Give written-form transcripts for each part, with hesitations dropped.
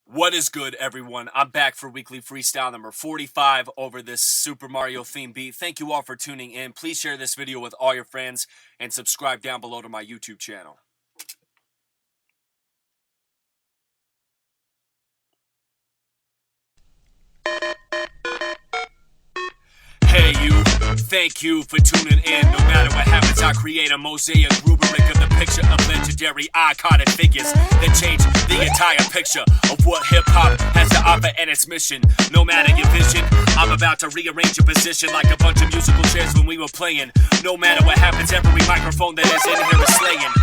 What is good, everyone? I'm back for weekly freestyle number 45 over this Super Mario theme beat. Thank you all for tuning in. Please share this video with all your friends and subscribe down below to my YouTube channel. Hey you, thank you for tuning in. No matter what happens, I create a mosaic rubric of the picture of legendary iconic figures that change the entire picture of what hip-hop has to offer and its mission. No matter your vision, I'm about to rearrange your position like a bunch of musical chairs when we were playing. No matter what happens, every microphone that is in here is slaying.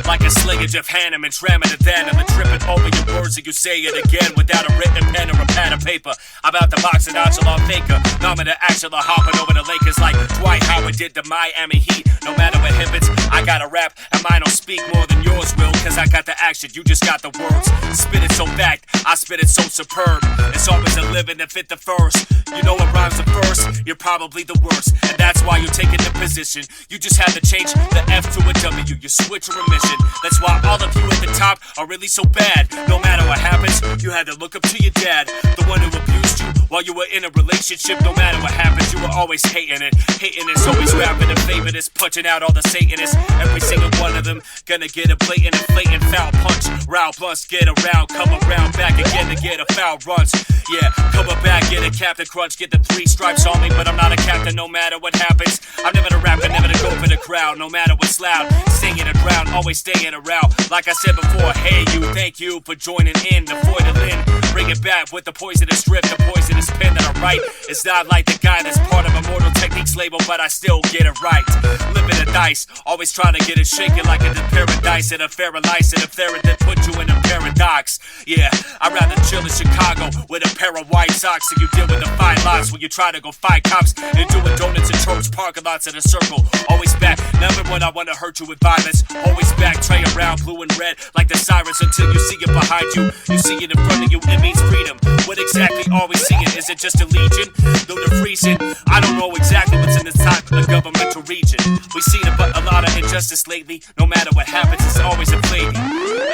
Like a slayage of Hannum and tramming it then, and then tripping over your words and you say it again without a written pen or a pad of paper. About the box and nonchalant faker, nominal action hopping over the Lakers like Dwight Howard did to Miami Heat. No matter what happens, I gotta rap, and mine don't speak more than yours will, cause I got the action, you just got the words. Spit it so fact, I spit it so superb. It's always a living that fit the first. You know what rhymes the first, you're probably the worst, and that's why you're taking the position. You just had to change the F to a W, you switch your remission. That's why all of you at the top are really so bad. No matter what happens, you had to look up to your dad, the one who abused you while you were in a relationship. No matter what happens, you were always hating it. Hating is always rapping in favor this, punching out all the Satanists. Every single one of them gonna get a blatant, inflating foul punch. Round blunts, get around, come around back again to get a foul runs. Yeah, come back, get a Captain Crunch, get the 3 stripes on me, but I'm not a captain no matter what happens. I'm never to rap and never to go for the crowd, no matter what's loud. Singing or drown, always staying around. Like I said before, hey you, thank you for joining in the foil-in. Bring it back with the poisonous drip, the poisonous pen that I write. It's not like the guy that's part of Immortal Techniques label, but I still get it right. Living the dice, always trying to get it shaking like a paradise and a Faralice and a ferret that put you in a paradox. Yeah, I'd rather chill in Chicago with a pair of white socks than you deal with the fine lots when you try to go fight cops and doing donuts in church parking lots in a circle. Always back, never when I want to hurt you with violence. Always back, tray around blue and red like the sirens until you see it behind you. You see it in front of you, it means freedom. What exactly are we seeing? Is it just a legion? Though the freezing, I don't know exactly what's in the type of the governmental region. We've seen a lot of injustice lately. No matter what happens, it's always inflating.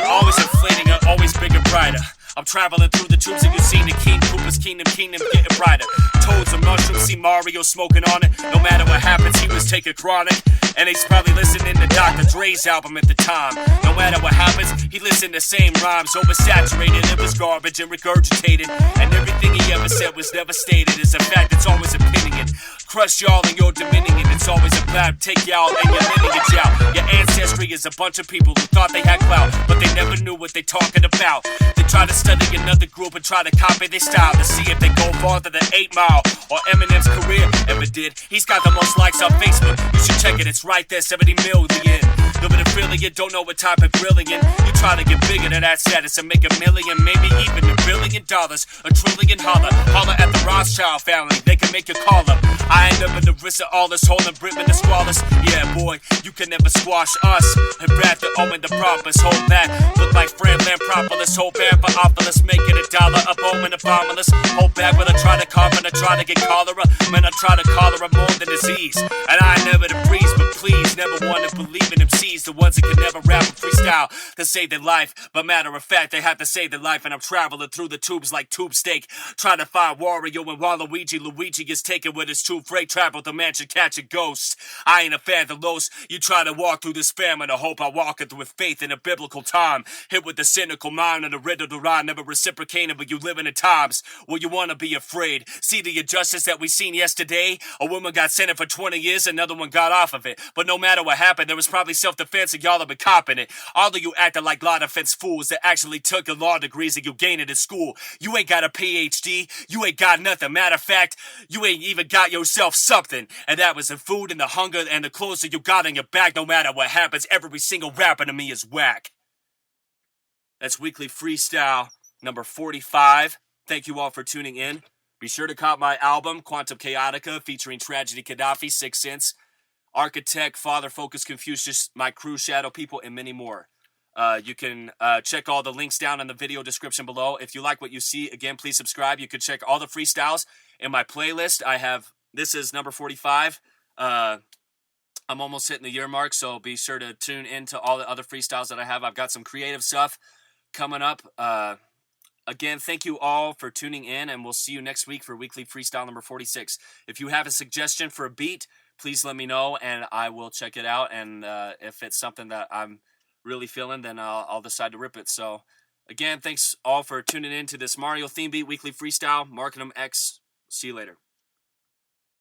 Always inflating, always bigger, brighter. I'm traveling through the tubes and you've seen the King Koopa's Kingdom getting brighter. Toads and mushrooms, see Mario smoking on it. No matter what happens, he was taking chronic. And he's probably listening to Dr. Dre's album at the time. No matter what happens, he listened to same rhymes, oversaturated, it was garbage and regurgitated. And everything he ever said was never stated. It's a fact, it's always opinion. Crush y'all and you're diminishing. It's always a blab, take y'all and your lineage out. Your ancestry is a bunch of people who thought they had clout, but they never knew what they talking about. They try to study another group and try to copy their style to see if they go farther than 8 Mile or Eminem's career ever did. He's got the most likes on Facebook, you should check it, it's right there, 70 million. Living a brilliant, don't know what type of brilliant. You try to get bigger than that status and make $1 million, maybe even $1 billion, $1 trillion. Holler at the Rothschild family, they can make you call up. I ain't never the risk of all this, holding Britain the squalors. Yeah, boy, you can never squash us. And Brad the Owen the Propers, hold back. Look like Fran Lampropolis, hold back for Opolis, making $1 a Bowman abominous. Hold back when I try to cough and I try to get cholera. Man, I try to cholera more than disease. And I ain't never the breeze, but please, never want to believe in MCs. The ones that can never rap and freestyle to save their life. But matter of fact, they have to save their life. And I'm traveling through the tubes like tube steak, trying to find Wario and Waluigi. Luigi gets taken with his tube freight, travel the mansion, catch a ghost. I ain't a fan of Los. You try to walk through this famine, I hope I walk it with faith in a biblical time. Hit with the cynical mind and the riddle to rhyme, never reciprocating, but you living in times where you want to be afraid. See the injustice that we seen yesterday? A woman got sentenced for 20 years, another one got off of it. But no matter what happened, there was probably self-defense and y'all have been copping it. All of you acting like law defense fools that actually took your law degrees and you gained it in school. You ain't got a PhD, you ain't got nothing. Matter of fact, you ain't even got yourself something. And that was the food and the hunger and the clothes that you got in your bag. No matter what happens, every single rapper to me is whack. That's weekly freestyle number 45. Thank you all for tuning in. Be sure to cop my album, Quantum Chaotica, featuring Tragedy Gaddafi, 6 Cents, Architect, Father Focus Confucius, My Crew, Shadow People, and many more. You can check all the links down in the video description below. If you like what you see, again, please subscribe. You can check all the freestyles in my playlist. This is number 45. I'm almost hitting the year mark, so be sure to tune in to all the other freestyles that I have. I've got some creative stuff coming up. Again, thank you all for tuning in, and we'll see you next week for weekly freestyle number 46. If you have a suggestion for a beat, please let me know, and I will check it out. And if it's something that I'm really feeling, then I'll decide to rip it. So, again, thanks all for tuning in to this Mario theme beat weekly freestyle. Marcanum X. See you later.